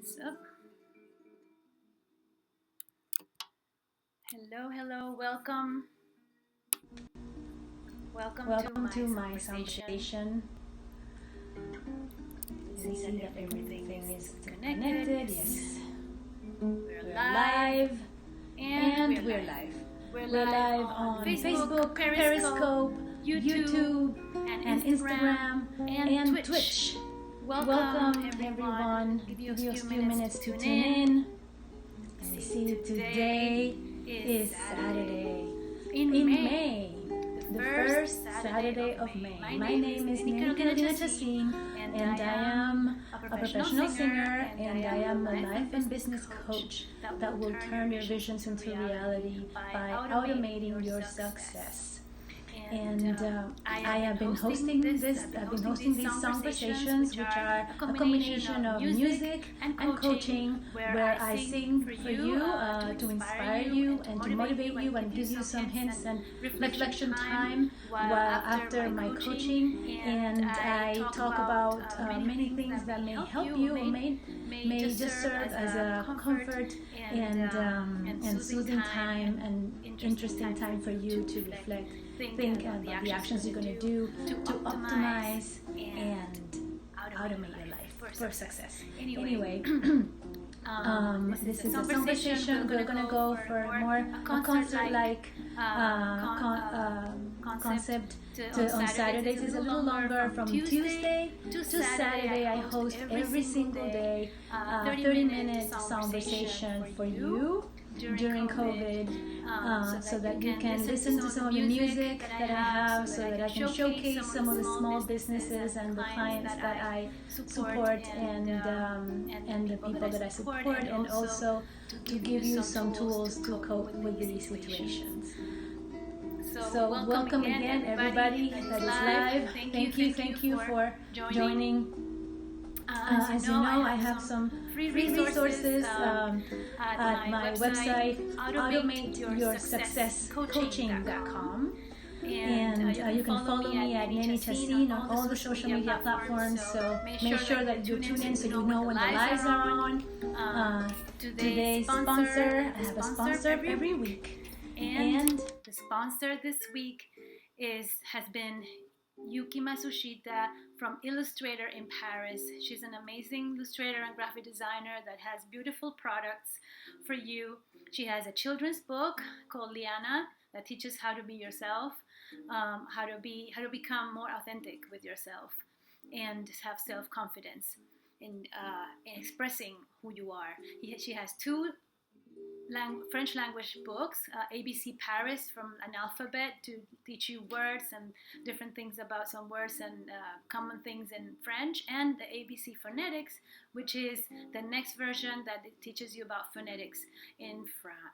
is up. Hello, welcome. Welcome to my Songversation. See that everything is connected. Yes. We're live. And we're live. We're live on Facebook, Periscope, YouTube, and Instagram, and Twitch. Welcome everyone. Give you a few minutes to tune in. See, today is Saturday in May. The first Saturday of May. My name is Neni Carolina Chacin, and I am a professional singer, and I am a life and business coach that will turn your visions into reality by automating your success. And I have been hosting these Songversations, which are a combination of music and coaching, where I sing for you to inspire you and to motivate you and give you some hints and reflection time while after my coaching. And I talk about many things that may help you or may just serve as a comfort and soothing time and interesting time for you to reflect. Think about the actions you're going to do to optimize and automate your life for success. Anyway, this is a Songversation. We're going to go for more a concert-like concept. On Saturdays is a little longer. From Tuesday to Saturday, I host every single day 30-minute Songversation for you during COVID, so that you can listen to some of the music that I have, so that I can showcase some of the small businesses and the clients that I support and the people that I support, and also to give you some tools to cope with these situations. So welcome again everybody that is live. Thank you for joining. As you know, I have some free resources at my website, automateyoursuccesscoaching.com. And you can follow me at Neni Chacin on all the social media platforms. So make sure that you tune in so you know when the lives are on. Today's sponsor, I have a sponsor every week. And the sponsor this week has been Yuki Masushita from Illustrator in Paris. She's an amazing illustrator and graphic designer that has beautiful products for you. She has a children's book called Liana that teaches how to be yourself, how to become more authentic with yourself, and have self-confidence in expressing who you are. She has two French language books, ABC Paris, from an alphabet to teach you words and different things about some words and common things in French, and the ABC Phonetics, which is the next version that it teaches you about phonetics in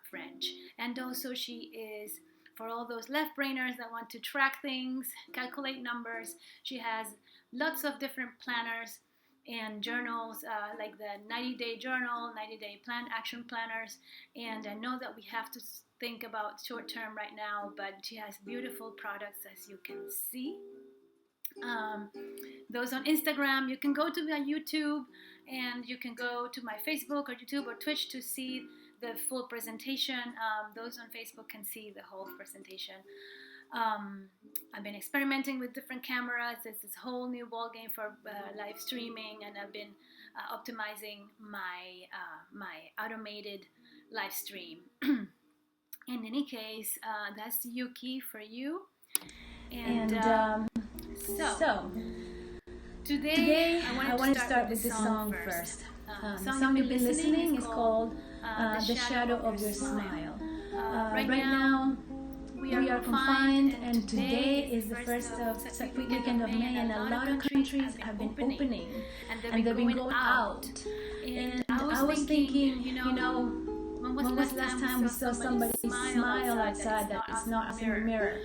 French. And also she is, for all those left brainers that want to track things, calculate numbers, she has lots of different planners and journals, like the 90-day journal, 90-day action planners. And I know that we have to think about short-term right now, but she has beautiful products, as you can see. Those on Instagram, you can go to my YouTube, and you can go to my Facebook or YouTube or Twitch to see the full presentation. Those on Facebook can see the whole presentation. I've been experimenting with different cameras. It's this whole new ball game for live streaming, and I've been optimizing my automated live stream. In any case, that's Yuki for you. And so today I want to start with this song first. The song you've been listening is called The Shadow of Your Smile. Right now, we are confined, and today is the first weekend of May, and a lot of countries have been opening, and they've been going out. And I was thinking, when was the last time we saw somebody smile outside that is not in the mirror,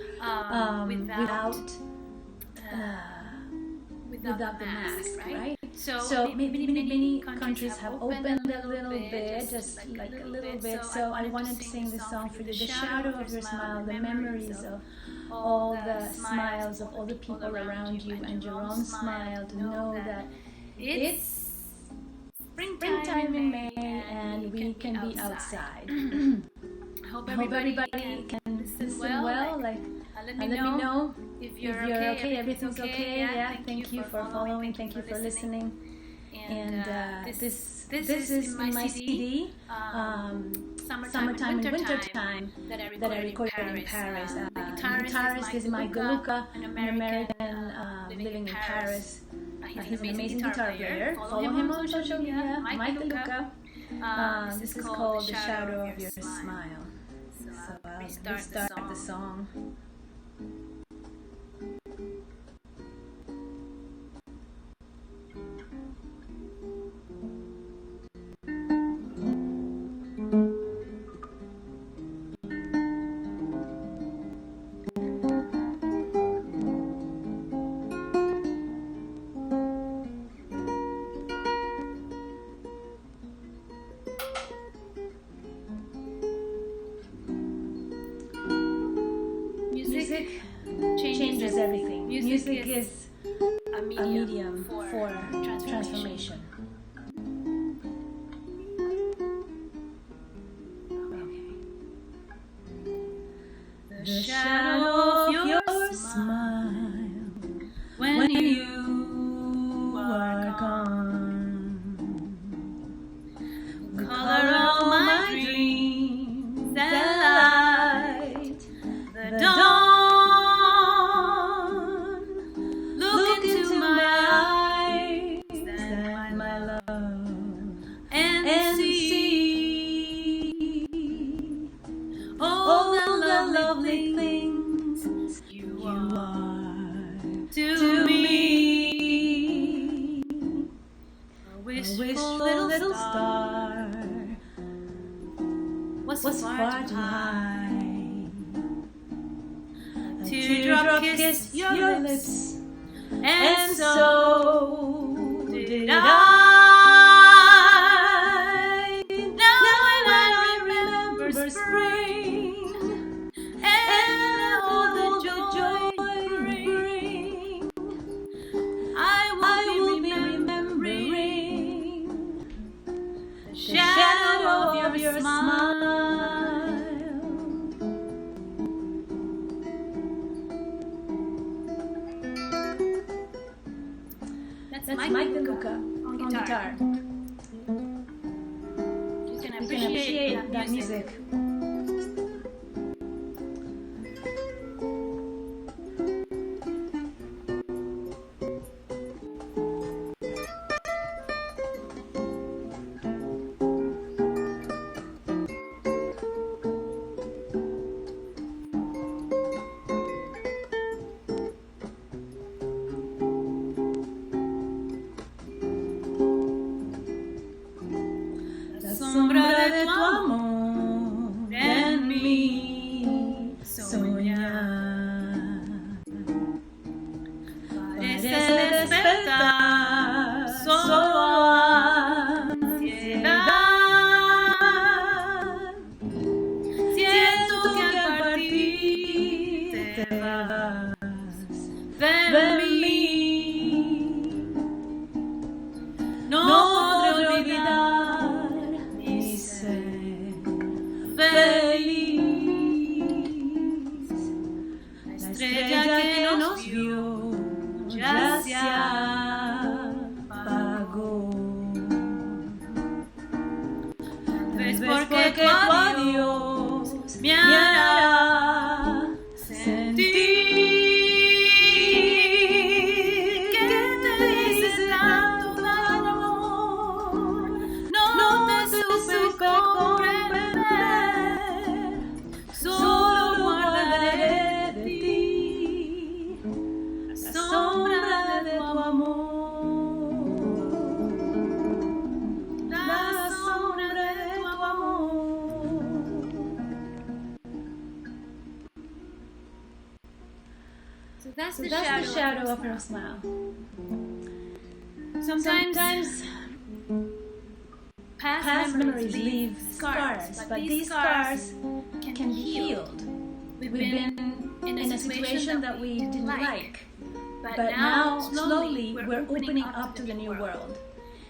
without the mask, right? So many countries have opened a little bit, just like a little bit. So I wanted to sing this song for you, The Shadow of Your Smile, the memories of all the smiles of all the people around you and your own smile, to know that it's springtime time in May, and we can be outside. I hope everybody can listen well. Let me know if you're okay, everything's okay. Yeah, thank you for following, thank you for listening. And this is in my CD, Summertime and Wintertime, that I recorded in Paris. The guitarist is Mike DeLuca, an American living in Paris. He's an amazing guitar player. Follow him on social media, Mike DeLuca. This is called The Shadow of Your Smile. So restart the song. Music changes everything. Music is a medium for transformation. Okay. The shadow of your smile when you are gone, color all my dreams and light the dawn. Lovely things you are to me. A wishful little star was far too high. A teardrop kissed your lips, and so did I. Now I remember spring. Shadow of your smile. That's Mike DeLuca on guitar. You can appreciate that music. Sombra de tu amor en mí soñar, parece despertar solo ansiedad. Siento que al partir te vas de mí. No podré olvidar feliz, la estrella que nos vio ya se apagó. ¿Ves porque tu adiós me hará sentir que te hice tanto amor? No te supe comprender. Solo guardaré de ti la sombra de tu amor, la sombra de tu amor. So that's the shadow of her smile. Sometimes past memories leave scars, but these scars can be healed. We've been in a situation that we didn't like, but now slowly we're opening up to the new world.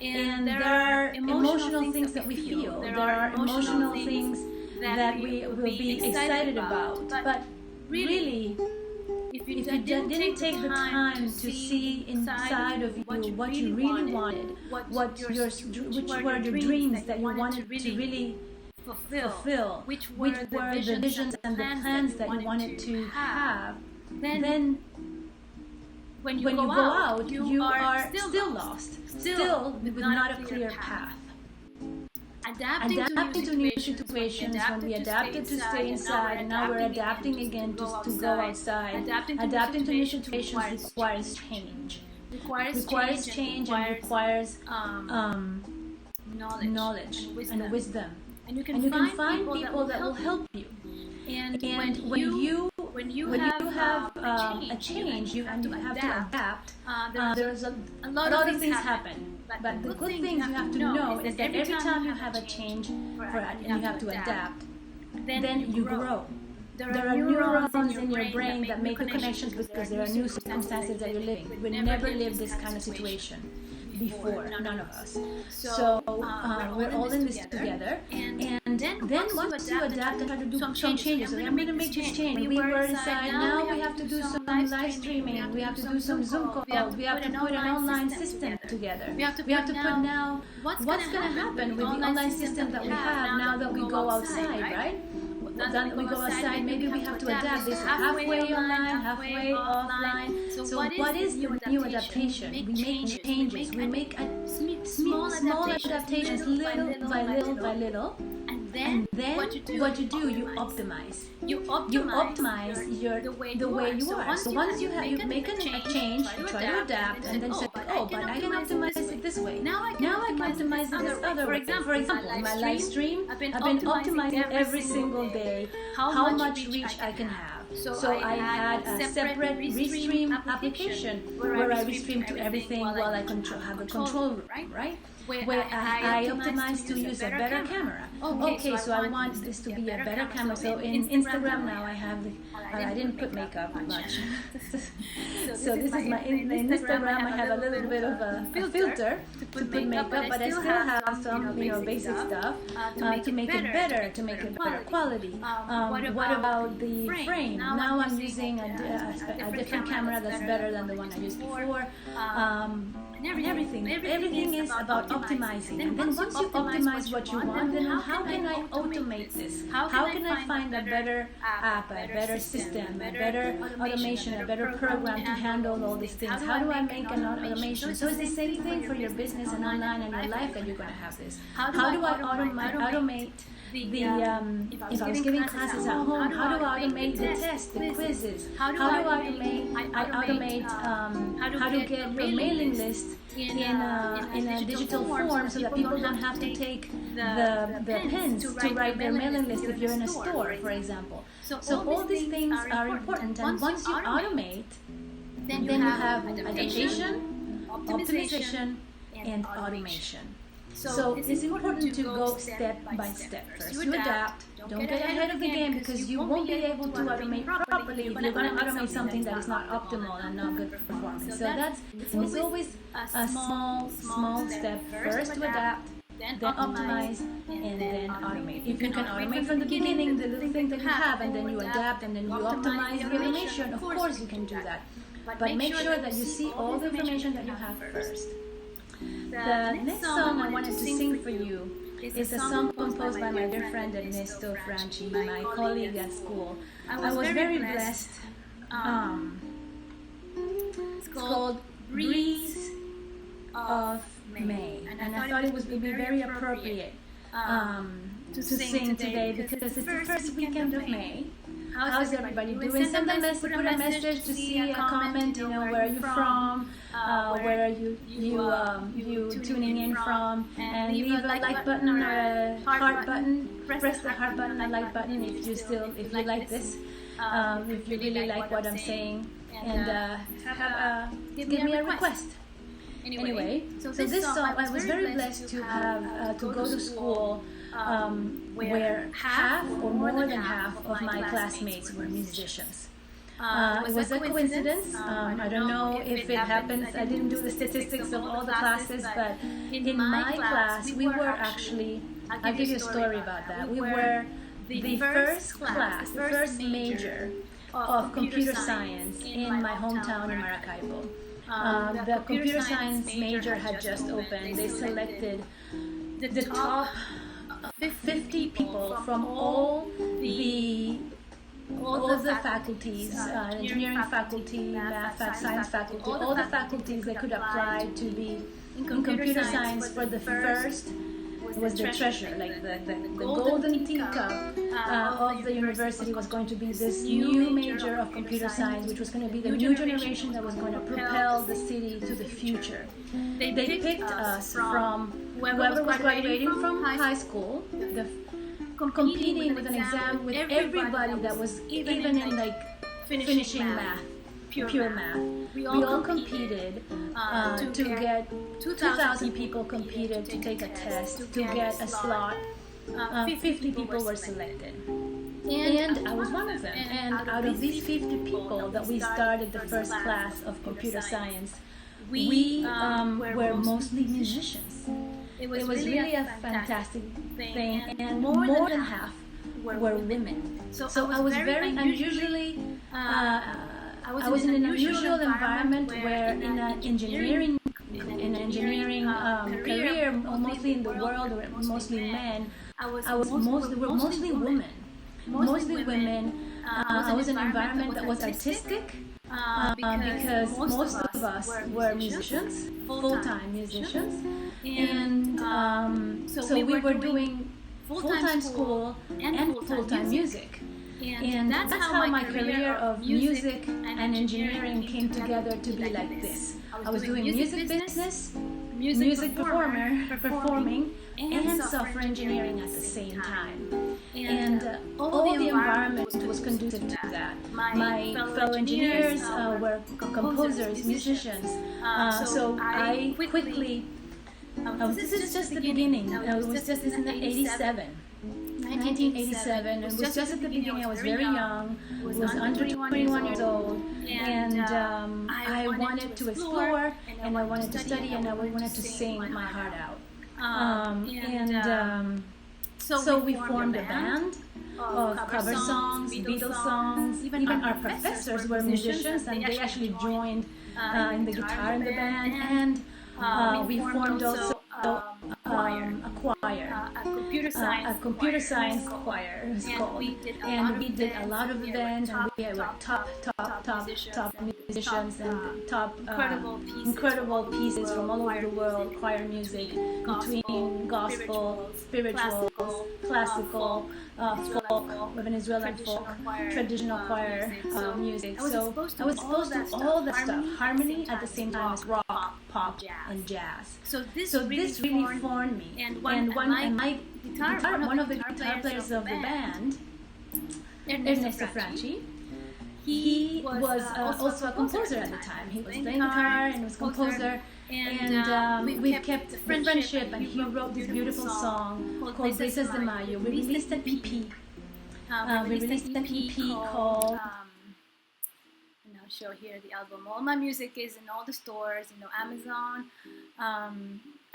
And there are emotional things that we feel. There are emotional things that we will be excited about. But really, if you didn't take the time to see inside of you what you really wanted, which were your dreams that you wanted to really fulfill, which were the visions and the plans that you wanted to have, then when you go out, you are still lost, still with not a clear path. Adapting to new situations, when we adapted to stay inside, and now we're adapting again to go outside. Adapting to new situations requires change. Requires change and requires knowledge and wisdom. And you can find people that will help you. And when you have a change, you have to adapt. There's a lot of things happen. But the good things you have to know is that every time you have a change and you have to adapt, then you grow. There are neurons in your brain that make the connections because there are new circumstances that you're living. We never lived this kind of situation before, none of us. So we're all in this together. And then once you adapt and try to do some changes, so I'm going to make this change. We were inside, now we have to do some live streaming, we have to do some Zoom calls, we have to put an online system together. We have to put now what's going to happen with the online system that we have now that we go outside, right? Then we go outside, maybe we have to adapt this halfway online, halfway offline. So what is the new adaptation? We make changes, we make small adaptations little by little by little. And then what you do, you optimize. You optimize the way you are. So once you make a change, try to adapt, and then say, oh, but I can optimize it this way. Now I can optimize it this other way. For example, in my live stream, I've been optimizing every single day how much reach I can have. So I had a separate restream application where I restream to everything while I have a control room, right? Where I optimized to use a better camera. Okay, so I want this to be a better camera. So in Instagram now I have, I didn't put makeup much. So this is my, in Instagram I have a little bit of a filter to put makeup, but I still have some, basic stuff to make it better, to make it better quality. What about the frame? Now I'm using a different camera that's better than the one I used before. Everything is about optimizing. And then once you optimize what you want, then how can I automate this? How can I find a better app, a better system, a better automation, a better program to handle all these things? How do I make an automation? So it's the same thing for your business and online and your life that you're going to have this. How do I automate if I was giving classes at home, how do I automate the tests, the quizzes? How do I automate how to get your mailing list in a digital form so that people don't have to take the pens to write their mailing list if you're in a store, for example. So all these things are important, and once you automate, then you have adaptation, optimization, and automation. So it's important to go step by step. First you adapt, don't get ahead of the game, because you won't be able to automate properly if you're going to automate something that is not optimal and not good performance. So it's always a small step. First to adapt, then optimize, and then automate. If you can automate from the beginning the little thing that you have, and then you adapt, and then you optimize the automation, of course you can do that. But make sure that you see all the information that you have first. The next song I wanted to sing for you is a song composed by my dear friend Ernesto Franchi, my colleague at school. I was very blessed. It's called Breeze of May, and I thought it would be very appropriate to sing today because it's the first weekend of May. How's everybody doing? Send a message, put a message to see a comment, where are you from, where are you tuning in from, and leave a like button or a heart button. Press the heart button and like button if you like this, if you really like what I'm saying, and give me a request. Anyway, so this song, I was very blessed to have to go to school where half or more than half of my classmates were musicians. It was a coincidence. I don't know if it happens. I didn't do the statistics of all the classes, but in my class, we were actually, I'll give you a story about that. We were the first class, the first major of computer science in my hometown in Maracaibo. The computer science major had just opened. They selected the top 50 people from all the faculties, engineering faculty, math, science faculty, all the faculties that could apply to be in computer science for the first was the treasure, like the golden teacup of the university was going to be this new major of computer science, which was going to be the new generation that was going to propel the city to the future. They picked us from whoever was graduating from high school, competing with an exam with everybody that was even in like finishing math, pure math. We all competed to get 2,000 people competed to take a test to get a slot. 50 people were selected. And I was one of them. And out of these 50 people that we started the first class of computer science, we were mostly musicians. It was really a fantastic thing, and more than half were women. So I was very unusually, I was in an unusual environment where in an engineering career, mostly in the world, where mostly men, were mostly women. Mostly women. I was in an environment that was artistic because most of us were musicians, full-time musicians, and so we were doing full-time school and full-time music. And that's how my career of music and engineering came together to be like this. I was doing music business, music performing, and software engineering at the same time. And all the environment was conducive to that. My fellow engineers were composers, musicians. So I quickly, this is just the beginning. It was just in 1987, and it was just at the beginning. I was very young, was under 21 years old, and I wanted to explore, and I wanted to study, and I wanted to sing my heart out. So we formed a band of cover songs, Beatles songs. Even our professors were musicians, and they actually joined in the guitar in the band, and we formed also a choir, a computer science choir, it was called. And we did a lot of events, and we were top musicians and top incredible pieces from all over the world, choir music, between gospel, spiritual, classical, folk, we have an Israeli folk, traditional choir music. So I was exposed to all that stuff, harmony at the same time as rock, pop, and jazz. So this really formed me. And one of the guitar players of the band, Ernesto Franchi, he was also a composer at the time. He was playing guitar and was a composer. And we kept the friendship, and he wrote this beautiful song called Brisas de Mayo. We released an EP. Called... and I'll show here the album. All my music is in all the stores, Amazon,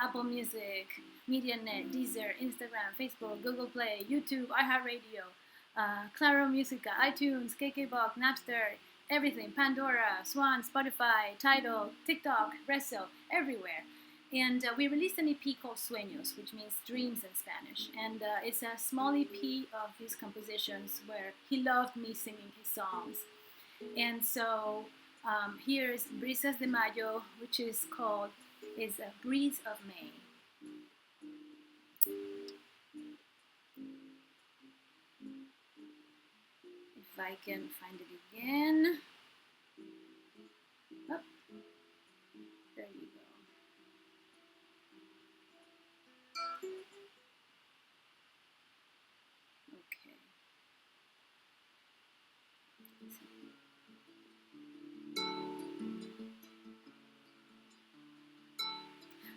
Apple Music, MediaNet, Deezer, Instagram, Facebook, Google Play, YouTube, iHeartRadio, Claro Musica, iTunes, KKBox, Napster, everything, Pandora, Swan, Spotify, Tidal, TikTok, Resso, everywhere. And we released an EP called Sueños, which means dreams in Spanish. And it's a small EP of his compositions where he loved me singing his songs. And so here's Brisas de Mayo, which is a Breeze of May. If I can find it again. Oh, there you go. Okay.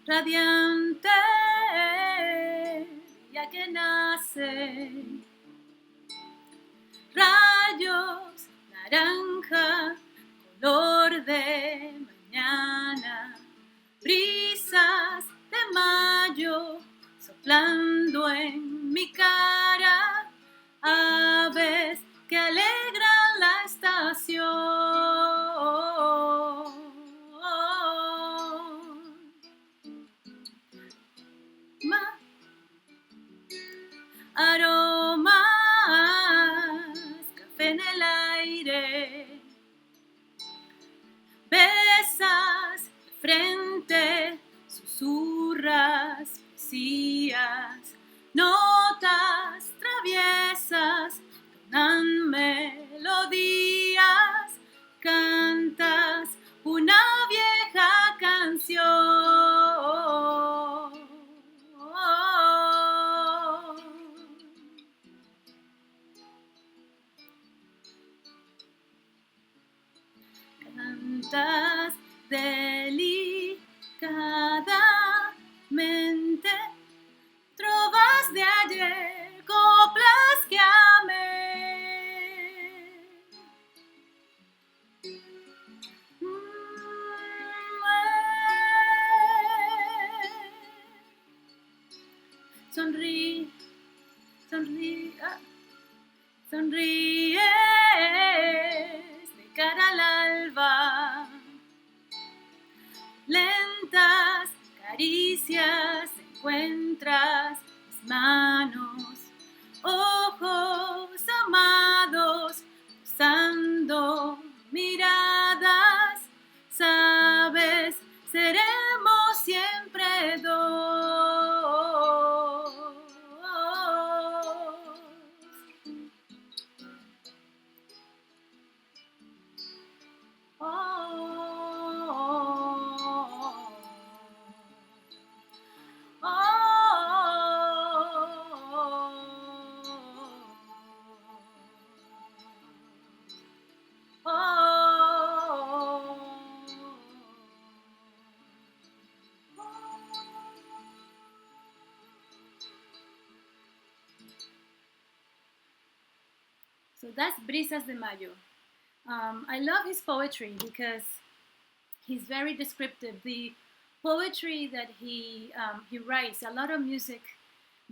Radiante, ya que nace, rayos naranja volando en mi cara, aves que alegran la estación. Aromas, café en el aire, besas de frente, susurras, poesías, notas traviesas, donan melodías, cantas una vieja canción. Cantas delicadamente, trovas de ayer, coplas que amé. Sonríe, sonríe, sonríes de cara al alba. Lentas caricias encuentras mis manos, ojos amados, usando miradas, sabes, seremos siempre dos. So that's Brisas de Mayo. I love his poetry because he's very descriptive. The poetry that he writes, a lot of music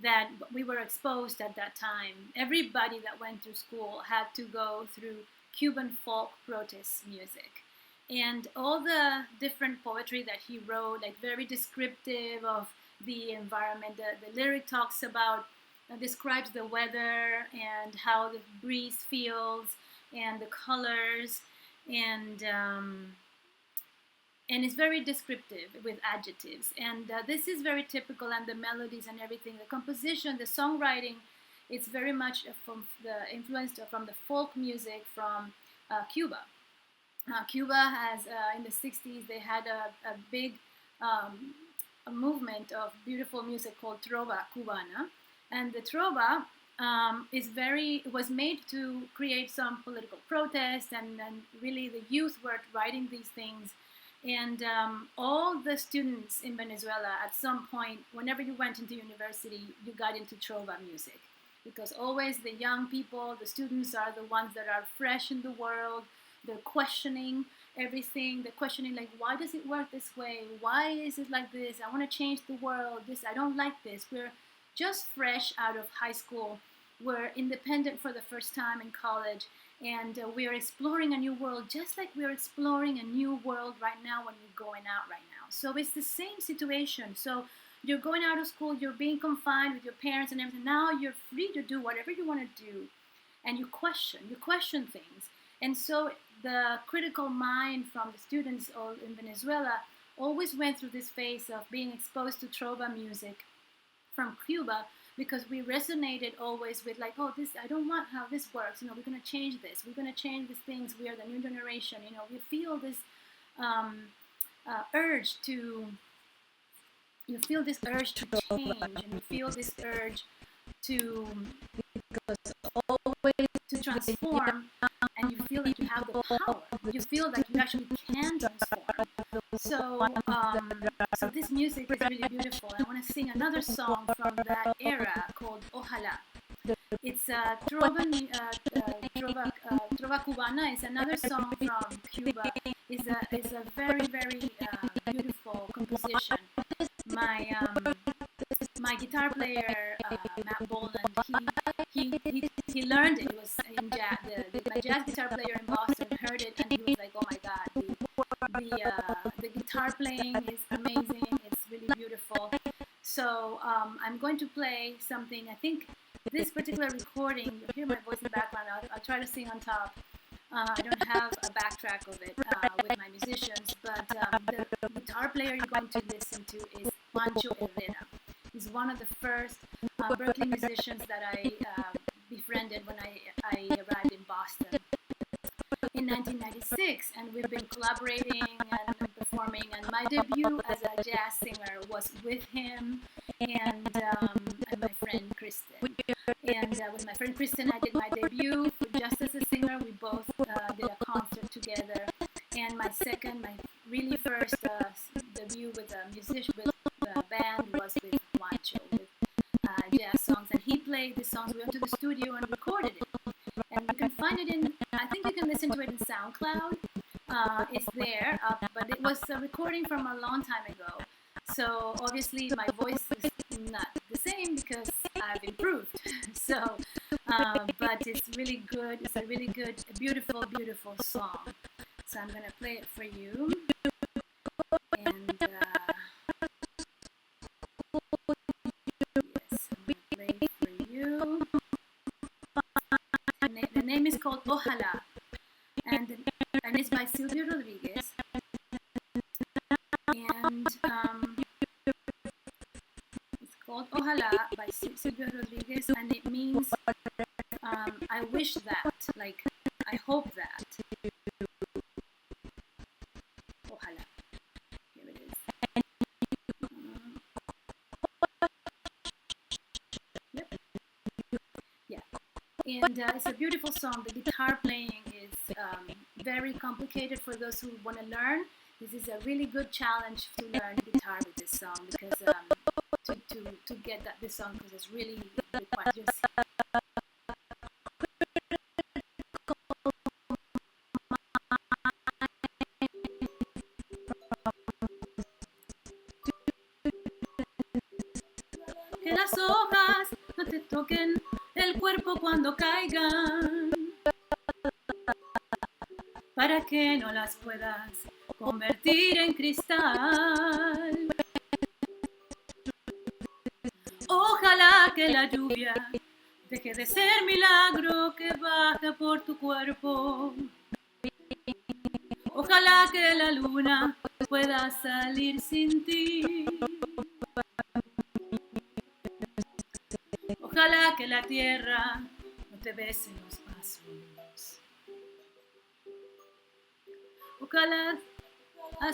that we were exposed at that time. Everybody that went to school had to go through Cuban folk protest music. And all the different poetry that he wrote, like very descriptive of the environment. The lyric talks about, describes the weather and how the breeze feels and the colors, and it's very descriptive with adjectives. And this is very typical, and the melodies and everything, the composition, the songwriting, it's very much from the influence from the folk music from Cuba. Cuba has, in the 60s, they had a big a movement of beautiful music called Trova Cubana. And the Trova was made to create some political protest, and really the youth were writing these things. And all the students in Venezuela, at some point, whenever you went into university, you got into Trova music. Because always the young people, the students, are the ones that are fresh in the world. They're questioning everything. They're questioning, like, why does it work this way? Why is it like this? I want to change the world. I don't like this. We're just fresh out of high school. We're independent for the first time in college, and we're exploring a new world, just like we're exploring a new world right now when we're going out right now. So it's the same situation. So you're going out of school, you're being confined with your parents and everything. Now you're free to do whatever you want to do, and you question things. And so the critical mind from the students in Venezuela always went through this phase of being exposed to Trova music from Cuba, because we resonated always with, like, oh, this, I don't want how this works. We're going to change this. We're going to change these things. We are the new generation. We feel this urge to. You feel this urge to change, and you feel this urge to transform, and you feel like you have the power. You feel like you actually can transform. So this music is really beautiful. I want to sing another song from that era called Ojala. It's Trova Cubana. It's another song from Cuba. It's a very, very beautiful composition. My my guitar player, Matt Boland, he learned it. It was in jazz. My jazz guitar player in Boston heard it, and he was like, "Oh my God, the guitar playing is amazing. It's really beautiful." So I'm going to play something. I think this particular recording. You hear my voice in the background. I'll try to sing on top. I don't have a backtrack of it with my musicians, but the guitar player you're going to listen to is Juancho Herrera. He's one of the first Berkeley musicians that I befriended when I arrived in Boston in 1996, and we've been collaborating and performing, and my debut as a jazz singer was with him and my friend Kristen. And with my friend Kristen, I did my debut just as a singer. We both did a concert together. And my really first debut with a musician, with the band, was with Juancho, with jazz songs. And he played the songs. We went to the studio and recorded it. And you can find it I think you can listen to it in SoundCloud. It's there, but it was a recording from a long time ago. So obviously my voice is not the same because I've improved. So, but it's really good. It's a really good, beautiful, beautiful song. So I'm gonna play it for you. And yes, I'm gonna play it for you. The name is called Ojala, and it's by Silvio Rodriguez. And it's called Ojala by Silvio Rodriguez, and it means I wish that, like I hope that. Ojala. Here it is. Yep. Yeah. And it's a beautiful song. The guitar playing is very complicated for those who want to learn. This is a really good challenge to learn guitar with this song, because to get this song, because it's really required. Just que las hojas no te toquen el cuerpo cuando caigan, para que no las puedas convertir en cristal. Ojalá que la lluvia deje de ser milagro que baja por tu cuerpo. Ojalá que la luna pueda salir sin ti. Ojalá que la tierra no te bese los pasos. Ojalá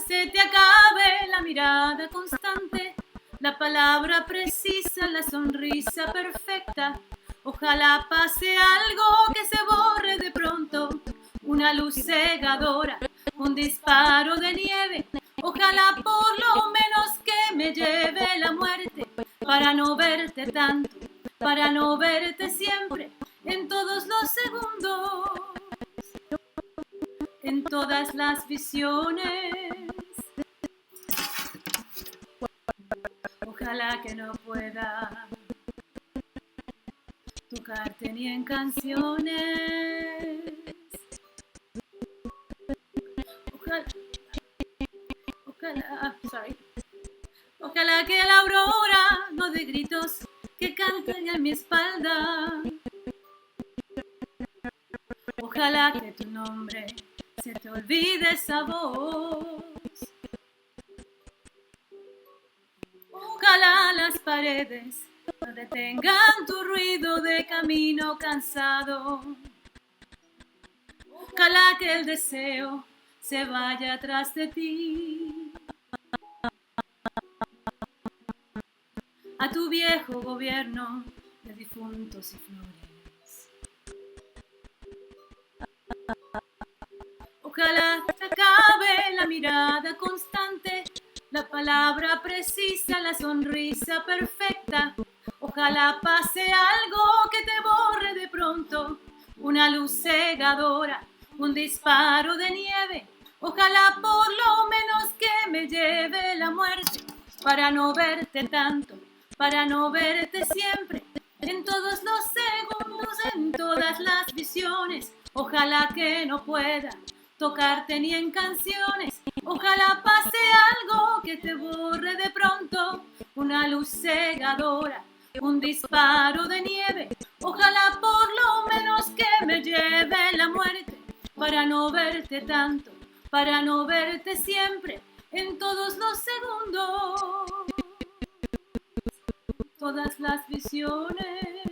se te acabe la mirada constante, la palabra precisa, la sonrisa perfecta. Ojalá pase algo que se borre de pronto, una luz cegadora, un disparo de nieve. Ojalá por lo menos que me lleve la muerte, para no verte tanto, para no verte siempre, en todos los segundos, en todas las visiones. Ojalá que no pueda tocarte ni en canciones. Ojalá que la aurora no dé gritos que canten en mi espalda. Ojalá que tu nombre se te olvide esa voz. Ojalá las paredes no detengan tu ruido de camino cansado. Ojalá que el deseo se vaya atrás de ti. A tu viejo gobierno de difuntos y flores. Ojalá se acabe la mirada constante, la palabra precisa, la sonrisa perfecta. Ojalá pase algo que te borre de pronto, una luz cegadora, un disparo de nieve. Ojalá por lo menos que me lleve la muerte, para no verte tanto, para no verte siempre, en todos los segundos, en todas las visiones. Ojalá que no pueda tocarte ni en canciones. Ojalá pase algo que te borre de pronto, una luz cegadora, un disparo de nieve. Ojalá por lo menos que me lleve la muerte, para no verte tanto, para no verte siempre, en todos los segundos, todas las visiones.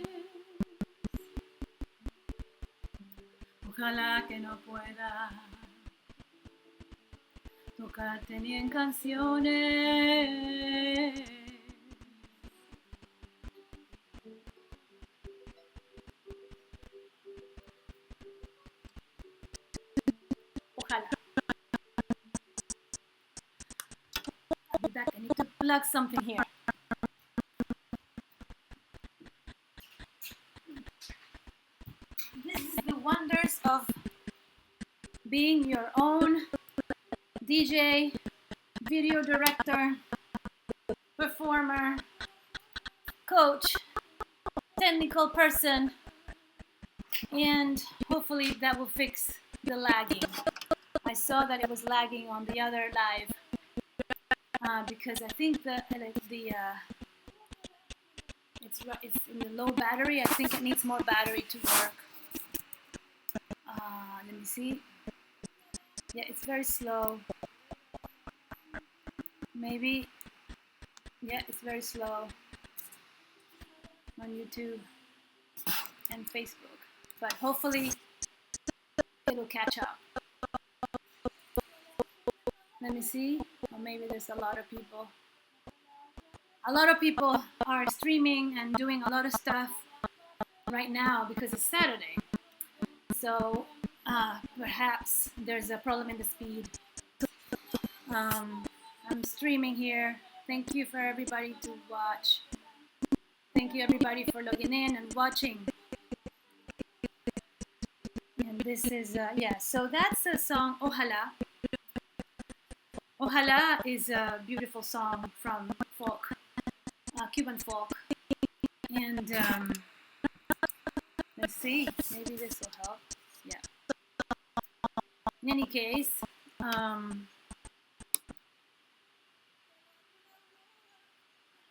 Ojalá que no pueda tocarte ni en canciones. Ojalá. I'll be back. I need to plug something here. This is the wonders of being your own DJ, video director, performer, coach, technical person, and hopefully that will fix the lagging. I saw that it was lagging on the other live because I think it's in the low battery. I think it needs more battery to work. Let me see. Yeah, it's very slow. Maybe. Yeah, it's very slow on YouTube and Facebook, but hopefully it'll catch up. Let me see. Or maybe there's a lot of people. A lot of people are streaming and doing a lot of stuff right now because it's Saturday. So perhaps there's a problem in the speed. I'm streaming here. Thank you for everybody to watch. Thank you everybody for logging in and watching. And this is, so that's a song, Ojala. Ojala is a beautiful song from folk, Cuban folk. And let's see, maybe this will help. Yeah. In any case,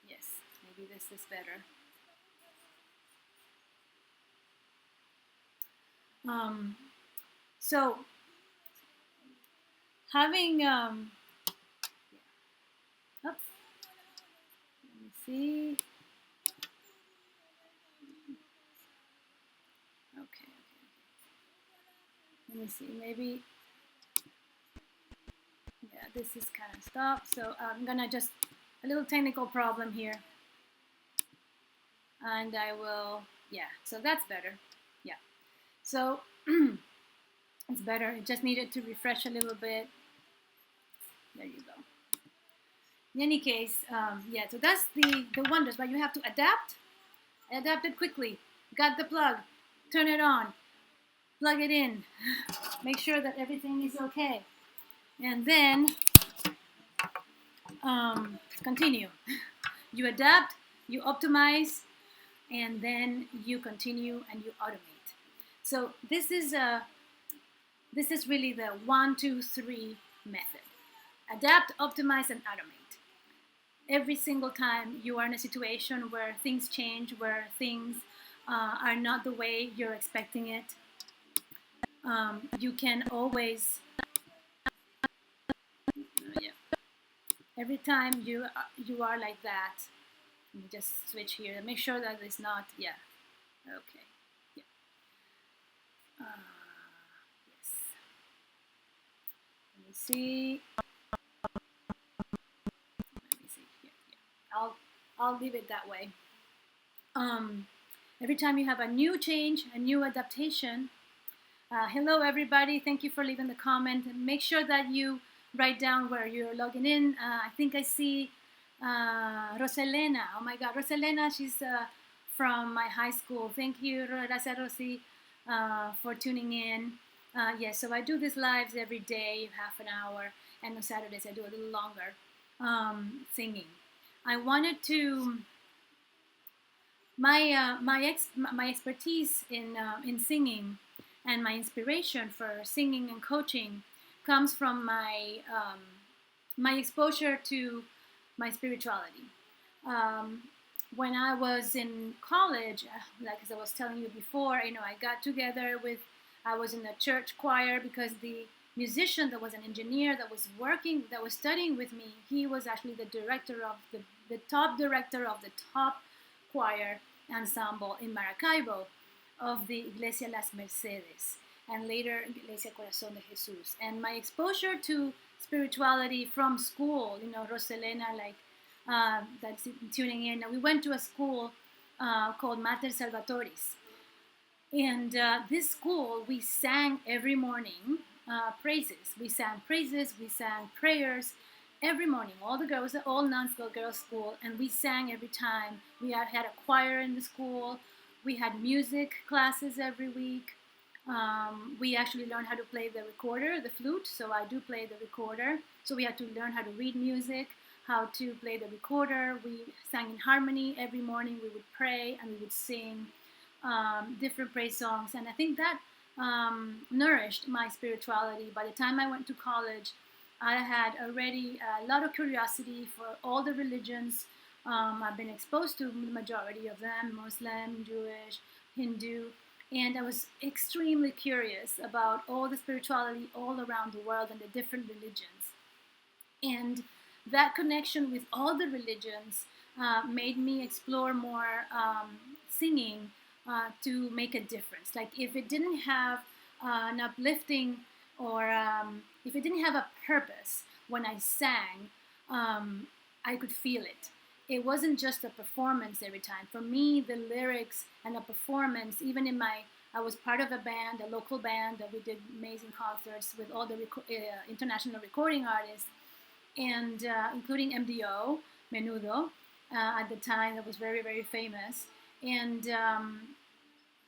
yes, maybe this is better. So having oops, let me see. Okay. Let me see, maybe, yeah, this is kind of stopped. So I'm gonna just, a little technical problem here. And I will, yeah, so that's better. Yeah, so it's better. It just needed to refresh a little bit. There you go. In any case, yeah, so that's the wonders, but you have to adapt it quickly. Got the plug, turn it on, plug it in, make sure that everything is okay, and then continue. You adapt, you optimize, and then you continue and you automate. So this is really the 1, 2, 3 method. Adapt, optimize, and automate. Every single time you are in a situation where things change, where things are not the way you're expecting it, you can always, every time you are like that, let me just switch here. Make sure that it's not, yeah, okay, yeah. Yes. Let me see. Here. Yeah. I'll leave it that way. Every time you have a new change, a new adaptation. Hello everybody, thank you for leaving the comment. And make sure that you write down where you're logging in. I think I see Roselena. Oh my God, Roselena, she's from my high school. Thank you, Gracias, Rosy, for tuning in. Yes, so I do these lives every day, half an hour, and on Saturdays I do a little longer, singing. I wanted to My expertise in singing and my inspiration for singing and coaching comes from my exposure to my spirituality. Um, when I was in college, like as I was telling you before, I got together with, I was in the church choir because the musician that was an engineer that was working, that was studying with me, he was actually the director of the top director of the top choir ensemble in Maracaibo of the Iglesia Las Mercedes and later Iglesia Corazón de Jesús. And my exposure to spirituality from school, Roselena, like that's tuning in. We went to a school called Mater Salvatoris. And this school, we sang every morning praises. We sang praises, we sang prayers every morning. All the girls, all nuns, girls' school, and we sang every time. We had a choir in the school. We had music classes every week. We actually learned how to play the recorder, the flute. So I do play the recorder. So we had to learn how to read music, how to play the recorder. We sang in harmony every morning. We would pray and we would sing different praise songs. And I think that nourished my spirituality. By the time I went to college, I had already a lot of curiosity for all the religions. I've been exposed to the majority of them, Muslim, Jewish, Hindu, and I was extremely curious about all the spirituality all around the world and the different religions. And that connection with all the religions made me explore more singing to make a difference. Like if it didn't have an uplifting or if it didn't have a purpose when I sang, I could feel it. It wasn't just a performance every time. For me, the lyrics and the performance, even in I was part of a band, a local band that we did amazing concerts with all the international recording artists, and including MDO, Menudo, at the time that was very, very famous. And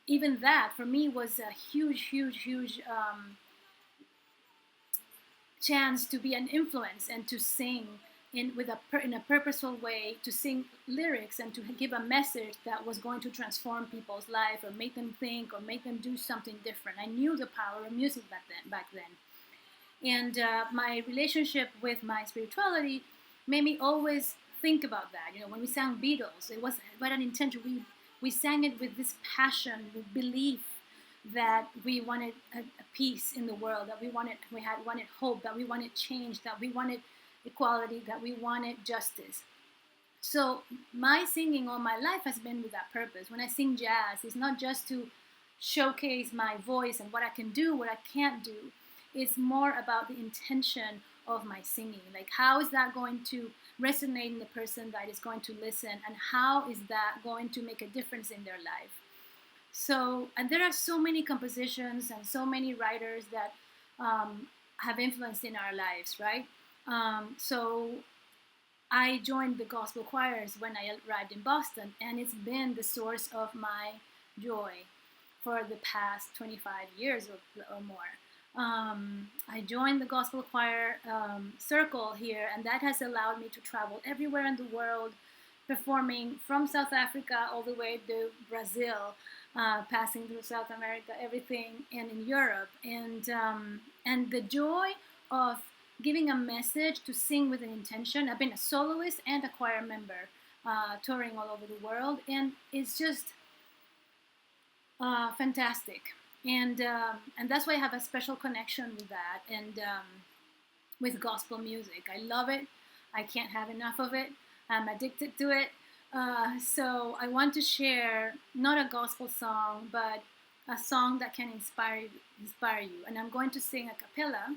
even that, for me, was a huge, huge, huge chance to be an influence and to sing in a purposeful way, to sing lyrics and to give a message that was going to transform people's life or make them think or make them do something different. I knew the power of music back then. And my relationship with my spirituality made me always think about that. When we sang Beatles, it was what an intention. We sang it with this passion, with belief that we wanted a peace in the world, that we wanted hope, that we wanted change, that we wanted equality, that we wanted justice. So my singing all my life has been with that purpose. When I sing jazz, it's not just to showcase my voice and what I can do, what I can't do. It's more about the intention of my singing. Like, how is that going to resonate in the person that is going to listen, and how is that going to make a difference in their life? So, and there are so many compositions and so many writers that have influenced in our lives, right? So I joined the gospel choirs when I arrived in Boston, and it's been the source of my joy for the past 25 years or more. I joined the gospel choir circle here, and that has allowed me to travel everywhere in the world, performing from South Africa all the way to Brazil, passing through South America, everything, and in Europe. And the joy of giving a message to sing with an intention. I've been a soloist and a choir member, touring all over the world, and it's just fantastic. And that's why I have a special connection with that and with gospel music. I love it. I can't have enough of it. I'm addicted to it. So I want to share not a gospel song, but a song that can inspire you. And I'm going to sing a cappella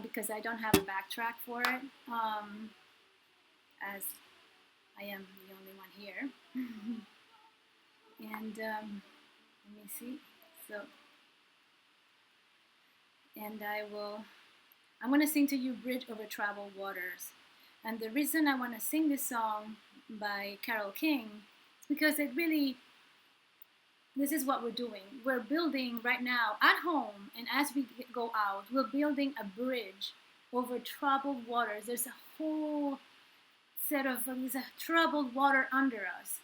because I don't have a backtrack for it, as I am the only one here. And let me see. So, and I'm going to sing to you Bridge Over Troubled Waters. And the reason I want to sing this song by Carole King is because this is what we're doing. We're building right now at home, and as we go out, we're building a bridge over troubled waters. There's a whole set of troubled water under us.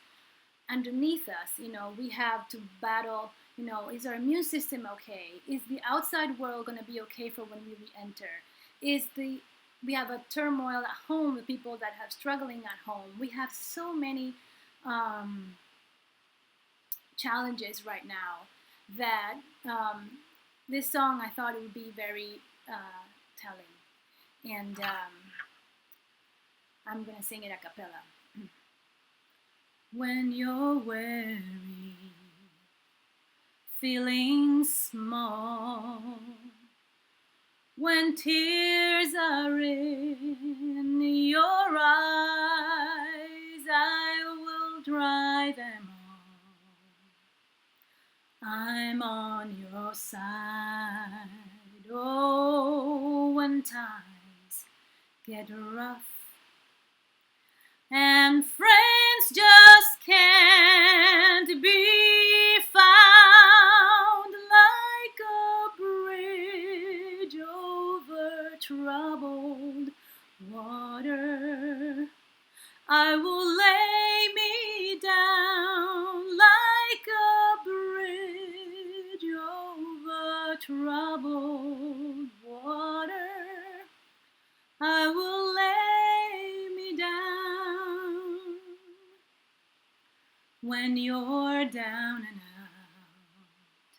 underneath us. We have to battle. Is our immune system okay? Is the outside world going to be okay for when we re-enter? We have a turmoil at home, the people that have struggling at home. We have so many challenges right now that this song, I thought it would be very telling. And I'm going to sing it a cappella. When you're weary, feeling small, when tears are in your eyes, I will dry them all. I'm on your side. Oh, when times get rough and friends just can't be found, like a bridge over troubled water, I will lay me down like a bridge over troubled water. I will lay me down. When you're down and out,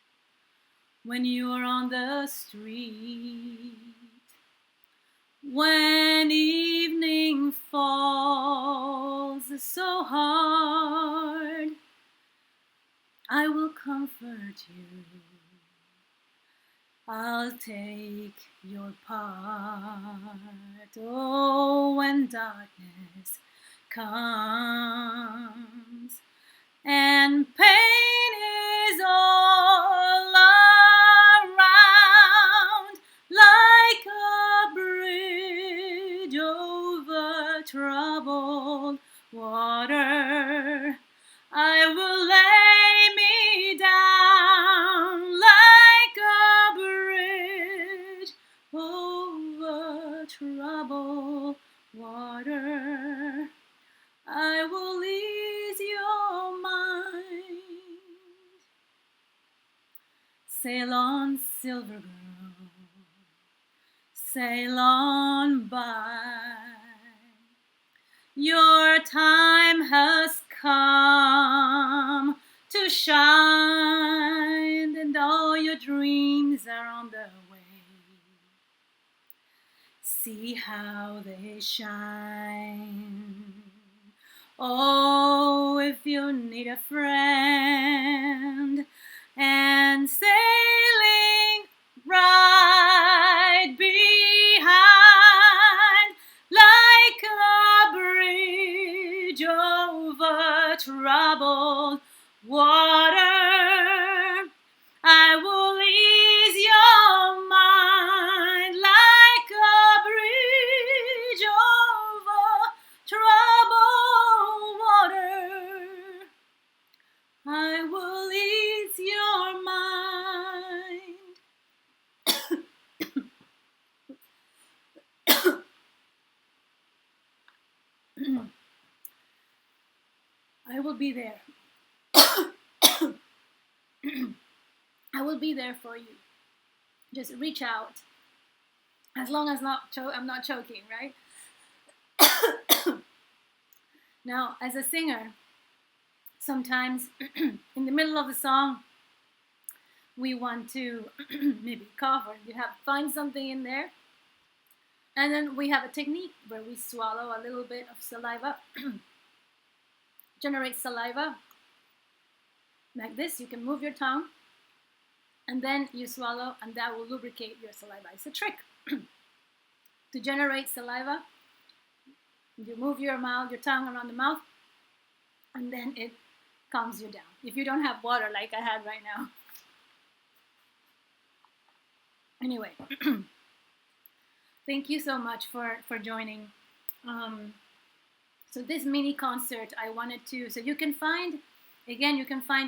when you're on the street, when evening falls so hard, I will comfort you. I'll take your part. Oh, when darkness comes and pain is all around, like a bridge over troubled water, I will lay me down like a bridge over troubled water. I will ease your mind. Sail on, silver girl, sail on by. Your time has come to shine, and all your dreams are on the way. See how they shine. Oh, if you need a friend, and sailing right behind, like a bridge over troubled water, I will ease your mind like a bridge over troubled water. I will ease your mind. I will be there. I will be there for you. Just reach out. As long as I'm not choking, right? Now, as a singer, sometimes in the middle of the song, we want to maybe cough or find something in there. And then we have a technique where we swallow a little bit of saliva, generate saliva like this. You can move your tongue and then you swallow, and that will lubricate your saliva. It's a trick to generate saliva. You move your tongue around the mouth, and then it calms you down. If you don't have water like I had right now. Anyway, thank you so much for joining. So this mini concert, I wanted to, so you can find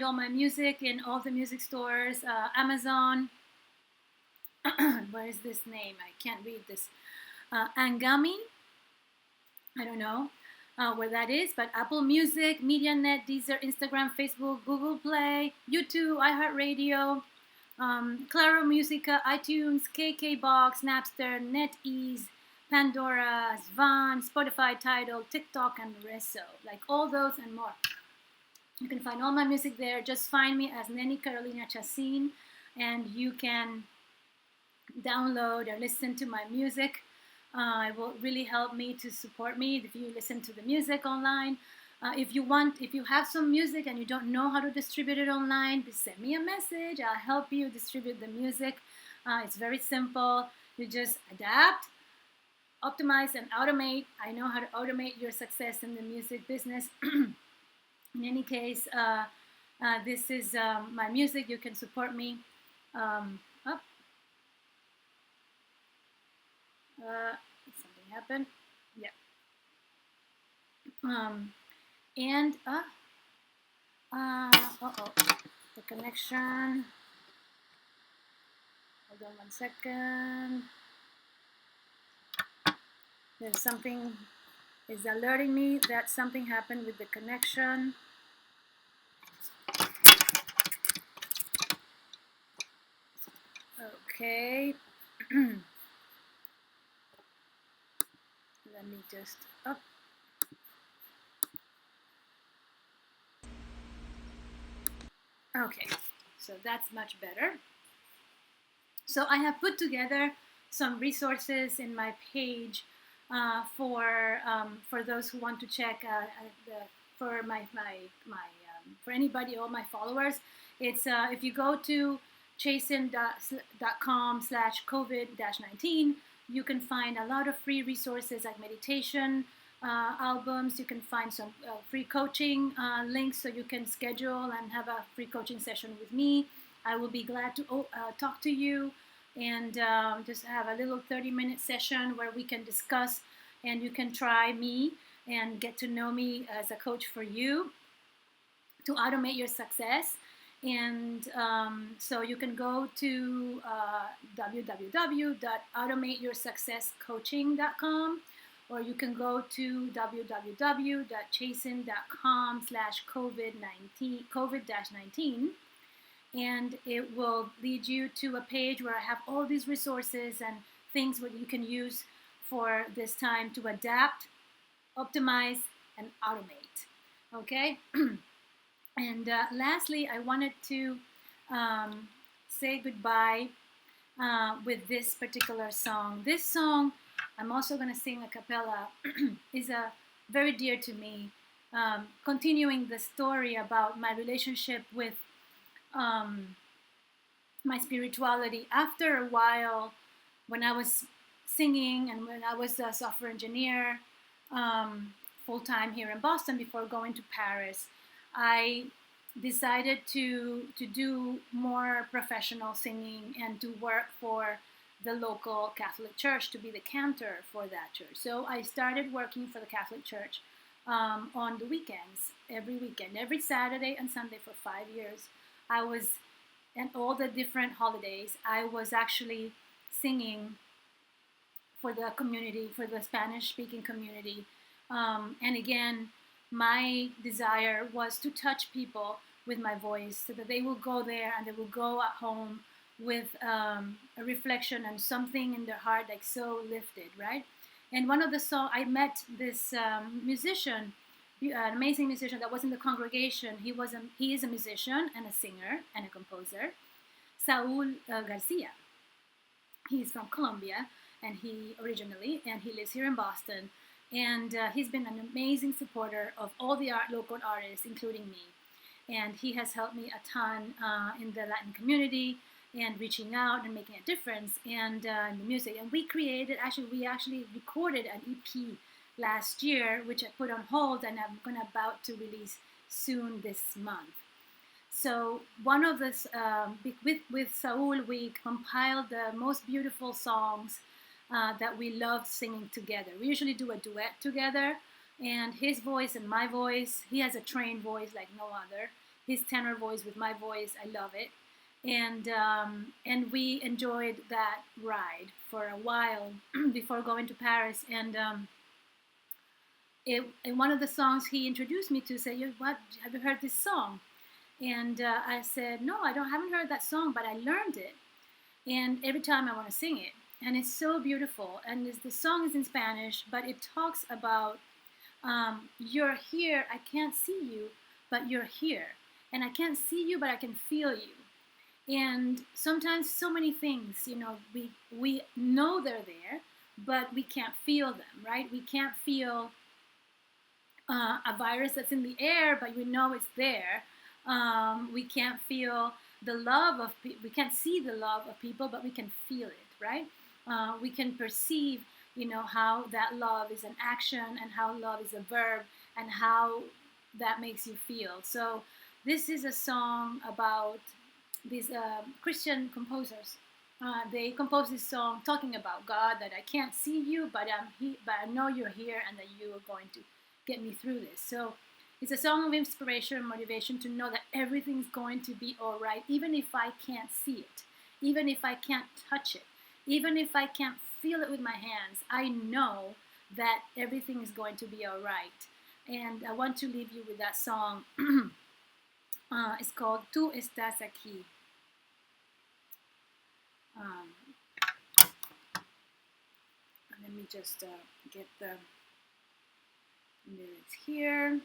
all my music in all the music stores, Amazon. Where is this name? I can't read this. Angami. I don't know. where that is, but Apple Music, MediaNet, Deezer, Instagram, Facebook, Google Play, YouTube, iHeartRadio, Claro Musica, iTunes, KKBox, Napster, NetEase, Pandora, Zvan, Spotify, Tidal, TikTok, and Resso. Like all those and more. You can find all my music there. Just find me as Neni Carolina Chacin, and you can download or listen to my music. It will really help me to support me if you listen to the music online. If you have some music and you don't know how to distribute it online, just send me a message. I'll help you distribute the music. It's very simple. You just adapt, optimize, and automate. I know how to automate your success in the music business. In any case, this is my music. You can support me. Something happened. Yeah. And the connection. Hold on 1 second. There's something is alerting me that something happened with the connection. Okay. Let me just up. Okay, so that's much better. So I have put together some resources in my page for those who want to check for for anybody, all my followers. It's if you go to chacin.com/COVID-19, you can find a lot of free resources like meditation albums. You can find some free coaching links so you can schedule and have a free coaching session with me. I will be glad to talk to you and just have a little 30-minute session where we can discuss and you can try me and get to know me as a coach for you to automate your success. And so you can go to www.automateyoursuccesscoaching.com, or you can go to www.chacin.com/COVID-19, and it will lead you to a page where I have all these resources and things what you can use for this time to adapt, optimize, and automate. Okay? And lastly, I wanted to say goodbye with this particular song. This song, I'm also going to sing a cappella, is very dear to me. Continuing the story about my relationship with my spirituality. After a while, when I was singing and when I was a software engineer full-time here in Boston before going to Paris, I decided to do more professional singing and to work for the local Catholic Church, to be the cantor for that church. So I started working for the Catholic Church on the weekends, every weekend, every Saturday and Sunday for 5 years. I was, and all the different holidays, I was actually singing for the community, for the Spanish-speaking community. And again, my desire was to touch people with my voice so that they will go there and they will go at home with a reflection and something in their heart like so lifted, right? And one of the songs, I met this musician, an amazing musician that was in the congregation. He is a musician and a singer and a composer, Saul Garcia. He's from Colombia, and he lives here in Boston. And he's been an amazing supporter of all the local artists, including me. And he has helped me a ton in the Latin community and reaching out and making a difference and in the music. And we actually recorded an EP last year, which I put on hold and I'm about to release soon this month. So one of this, with Saul, we compiled the most beautiful songs that we love singing together. We usually do a duet together, and his voice and my voice, he has a trained voice like no other. His tenor voice with my voice, I love it. And we enjoyed that ride for a while before going to Paris. And in one of the songs he introduced me to, say, "What, have you heard this song?" And I said, "No, haven't heard that song, but I learned it, and every time I want to sing it, and it's so beautiful." And the song is in Spanish, but it talks about you're here. I can't see you, but you're here, and I can't see you, but I can feel you. And sometimes so many things, we know they're there, but we can't feel them, right? We can't feel a virus that's in the air, but we know it's there. We can't feel the love of we can't see the love of people, but we can feel it, right? We can perceive, how that love is an action and how love is a verb and how that makes you feel. So this is a song about these Christian composers. They composed this song talking about God, that I can't see you, but I know you're here and that you are going to get me through this. So it's a song of inspiration and motivation to know that everything's going to be all right, even if I can't see it, even if I can't touch it, even if I can't feel it with my hands. I know that everything is going to be all right. And I want to leave you with that song. It's called Tú estás aquí. Let me just get the lyrics here.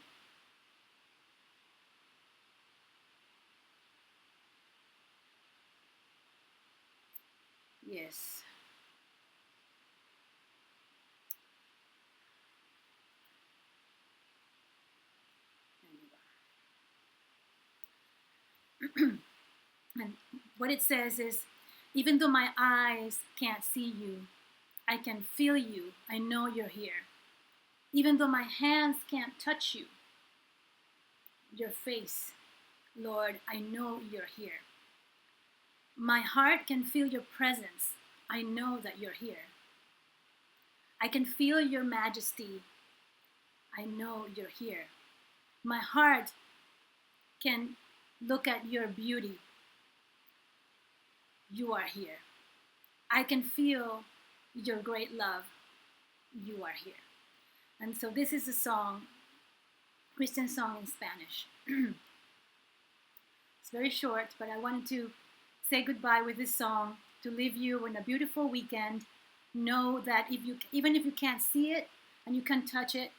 Yes. And what it says is, even though my eyes can't see you, I can feel you. I know you're here. Even though my hands can't touch you, your face, Lord, I know you're here. My heart can feel your presence. I know that you're here. I can feel your majesty. I know you're here. My heart can look at your beauty. You are here. I can feel your great love. You are here. And so this is a song, Christian song in Spanish. It's very short, but I wanted to say goodbye with this song to leave you on a beautiful weekend. Know that even if you can't see it and you can't touch it,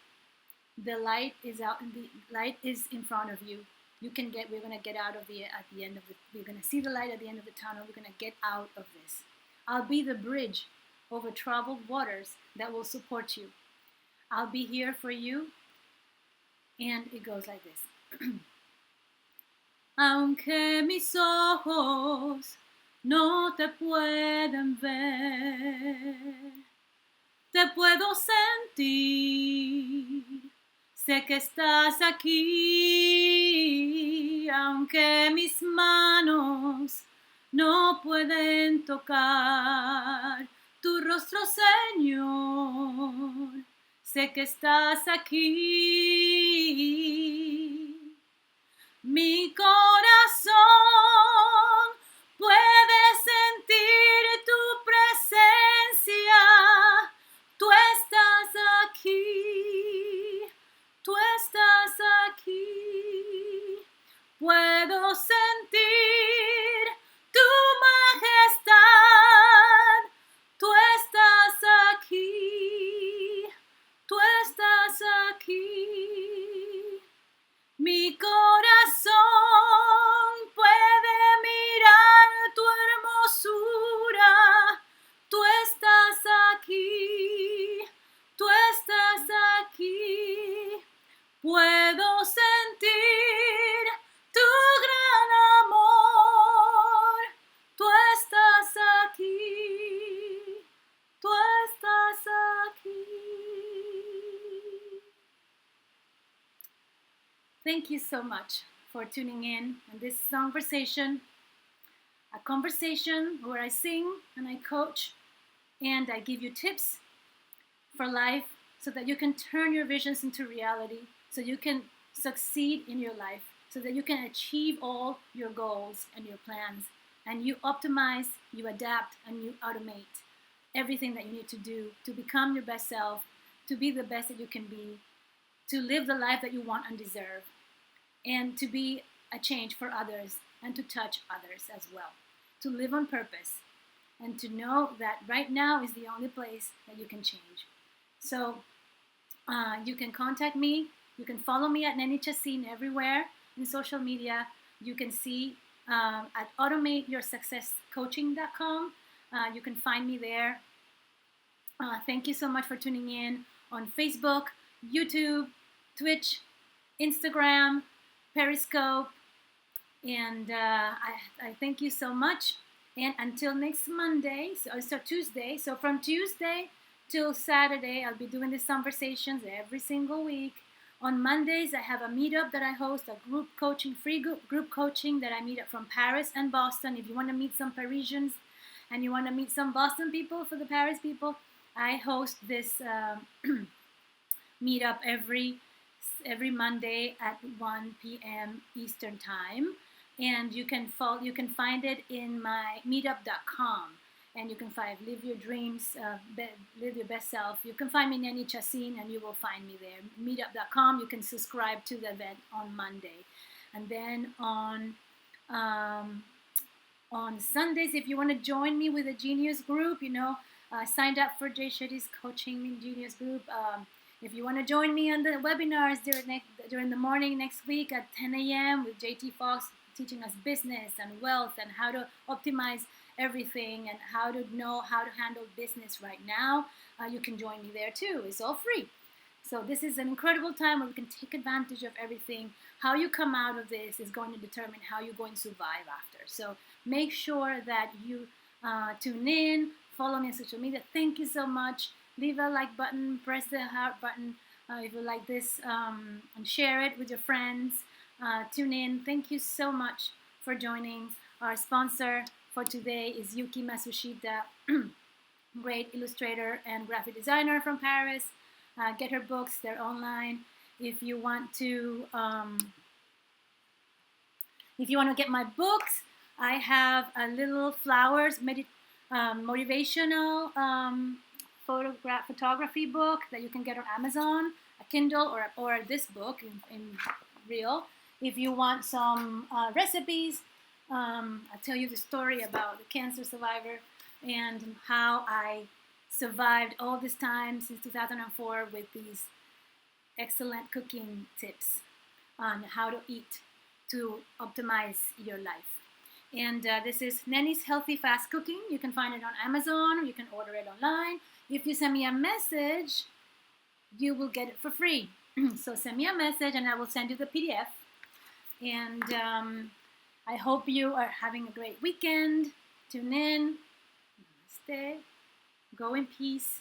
the light is out, and the light is in front of you. We're gonna get out of we're gonna see the light at the end of the tunnel. We're gonna get out of this. I'll be the bridge over troubled waters that will support you. I'll be here for you. And it goes like this. Aunque mis ojos no te pueden ver, te puedo sentir. Sé que estás aquí, aunque mis manos no pueden tocar tu rostro, Señor. Sé que estás aquí. Mi corazón puede sentir tu presencia. Tú estás aquí. Tú estás aquí. Puedo sentir tu majestad. Tú estás aquí. Tú estás aquí. Mi corazón puede mirar tu hermosura. Tú estás aquí. Tú estás aquí. Puedo sentir tu gran amor. Tú estás aquí. Tú estás aquí. Thank you so much for tuning in this Songversation, a conversation where I sing and I coach and I give you tips for life so that you can turn your visions into reality, so you can succeed in your life, so that you can achieve all your goals and your plans, and you optimize, you adapt, and you automate everything that you need to do to become your best self, to be the best that you can be, to live the life that you want and deserve, and to be a change for others and to touch others as well, to live on purpose and to know that right now is the only place that you can change. So you can contact me. You can follow me at Neni Chacin everywhere in social media. You can see at automateyoursuccesscoaching.com. You can find me there. Thank you so much for tuning in on Facebook, YouTube, Twitch, Instagram, Periscope, and I thank you so much. And until next Monday, so Tuesday, so from Tuesday till Saturday, I'll be doing these Songversations every single week. On Mondays, I have a meetup that I host, a group coaching, free group coaching that I meet up from Paris and Boston. If you want to meet some Parisians and you want to meet some Boston people for the Paris people, I host this meetup every Monday at 1 p.m. Eastern Time. And you can find it in my meetup.com. And you can find Live Your Dreams, Live Your Best Self. You can find me Neni Chacin, and you will find me there. Meetup.com, you can subscribe to the event on Monday. And then on Sundays, if you want to join me with the Genius Group, I signed up for Jay Shetty's Coaching Genius Group. If you want to join me on the webinars during the morning next week at 10 a.m. with JT Fox, teaching us business and wealth and how to optimize everything and how to know how to handle business right now, you can join me there too. It's all free. So this is an incredible time where we can take advantage of everything. How you come out of this is going to determine how you're going to survive after. So make sure that you tune in, follow me on social media. Thank you so much. Leave a like button, press the heart button if you like this, and share it with your friends. Tune in. Thank you so much for joining. Our sponsor for today is Yuki Masushita, great illustrator and graphic designer from Paris. Get her books; they're online. If you want to get my books, I have a little flowers motivational photography book that you can get on Amazon, a Kindle, or this book in real. If you want some recipes, I'll tell you the story about the cancer survivor and how I survived all this time since 2004 with these excellent cooking tips on how to eat to optimize your life. And this is Neni's Healthy Fast Cooking. You can find it on Amazon, or you can order it online. If you send me a message, you will get it for free. So send me a message and I will send you the PDF. And I hope you are having a great weekend. Tune in. Namaste. Go in peace.